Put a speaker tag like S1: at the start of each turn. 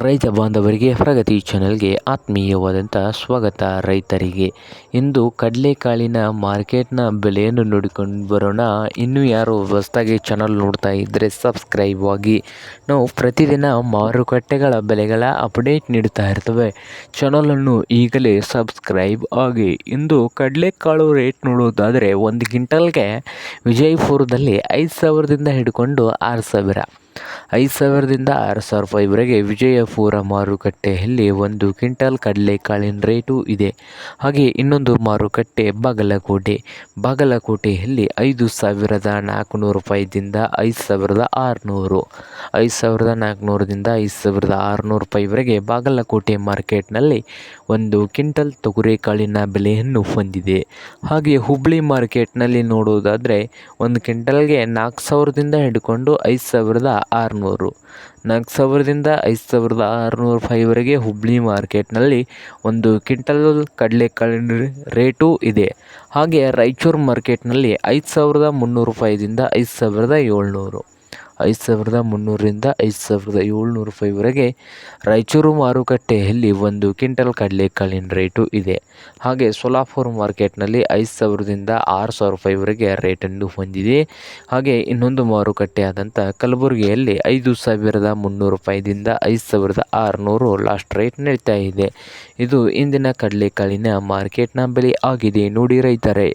S1: ರೈತ ಬಾಂಧವರಿಗೆ ಪ್ರಗತಿ ಚಾನೆಲ್ಗೆ ಆತ್ಮೀಯವಾದಂಥ ಸ್ವಾಗತ. ರೈತರಿಗೆ ಇಂದು ಕಡಲೆಕಾಳಿನ ಮಾರ್ಕೆಟ್ನ ಬೆಲೆಯನ್ನು ನೋಡಿಕೊಂಡು ಬರೋಣ. ಇನ್ನೂ ಯಾರು ಹೊಸದಾಗಿ ಚಾನಲ್ ನೋಡ್ತಾ ಇದ್ದರೆ ಸಬ್ಸ್ಕ್ರೈಬ್ ಆಗಿ. ನಾವು ಪ್ರತಿದಿನ ಮಾರುಕಟ್ಟೆಗಳ ಬೆಲೆಗಳ ಅಪ್ಡೇಟ್ ನೀಡ್ತಾ ಇರ್ತವೆ. ಚಾನಲನ್ನು ಈಗಲೇ ಸಬ್ಸ್ಕ್ರೈಬ್ ಆಗಿ. ಇಂದು ಕಡಲೆಕಾಳು ರೇಟ್ ನೋಡೋದಾದರೆ 1 ಕ್ವಿಂಟಲ್ಗೆ ವಿಜಯಪುರದಲ್ಲಿ 5,000ದಿಂದ ಹಿಡ್ಕೊಂಡು 6,000, 5,000ದಿಂದ 6,000 ರೂಪಾಯಿವರೆಗೆ ವಿಜಯಪುರ ಮಾರುಕಟ್ಟೆಯಲ್ಲಿ 1 ಕ್ವಿಂಟಲ್ ಕಡಲೆಕಾಳಿನ ರೇಟು ಇದೆ. ಹಾಗೆ ಇನ್ನೊಂದು ಮಾರುಕಟ್ಟೆ ಬಾಗಲಕೋಟೆಯಲ್ಲಿ 5,400 ರೂಪಾಯಿದಿಂದ 5,600, 5,400ದಿಂದ 5,600 ರೂಪಾಯಿವರೆಗೆ ಬಾಗಲಕೋಟೆ ಮಾರ್ಕೆಟ್ನಲ್ಲಿ 1 ಕ್ವಿಂಟಲ್ ತೊಗರಿಕಾಳಿನ ಬೆಲೆಯನ್ನು ಹೊಂದಿದೆ. ಹಾಗೆ ಹುಬ್ಬಳ್ಳಿ ಮಾರ್ಕೆಟ್ನಲ್ಲಿ ನೋಡೋದಾದರೆ 1 ಕ್ವಿಂಟಲ್ಗೆ 4,000ದಿಂದ ಹಿಡ್ಕೊಂಡು 5,600, 4,000ದಿಂದ 5,600 ರೂಪಾಯಿವರೆಗೆ ಹುಬ್ಬಳ್ಳಿ ಮಾರ್ಕೆಟ್ನಲ್ಲಿ 1 ಕ್ವಿಂಟಲ್ ಕಡಲೆಕಾಳಿನ ರೇಟು ಇದೆ. ಹಾಗೆ ರಾಯಚೂರು ಮಾರ್ಕೆಟ್ನಲ್ಲಿ 5,300 ರೂಪಾಯಿದಿಂದ 5,700, 5,300ರಿಂದ 5,700 ರೂಪಾಯಿವರೆಗೆ ರಾಯಚೂರು ಮಾರುಕಟ್ಟೆಯಲ್ಲಿ 1 ಕ್ವಿಂಟಲ್ ಕಡಲೆಕಾಳಿನ ರೇಟು ಇದೆ. ಹಾಗೆ ಸೋಲಾಪುರ ಮಾರ್ಕೆಟ್ನಲ್ಲಿ 5,000ದಿಂದ 6,000 ರೂಪಾಯಿವರೆಗೆ ರೇಟನ್ನು ಹೊಂದಿದೆ. ಹಾಗೆ ಇನ್ನೊಂದು ಮಾರುಕಟ್ಟೆ ಆದಂಥ ಕಲಬುರಗಿಯಲ್ಲಿ 5,300 ರೂಪಾಯಿದಿಂದ 5,600 ಲಾಸ್ಟ್ ರೇಟ್ ನಡೀತಾ ಇದೆ. ಇದು ಇಂದಿನ ಕಡಲೆಕಾಳಿನ ಮಾರ್ಕೆಟ್ನ ಬೆಲೆ ಆಗಿದೆ ನೋಡಿ ರೈತರೇ.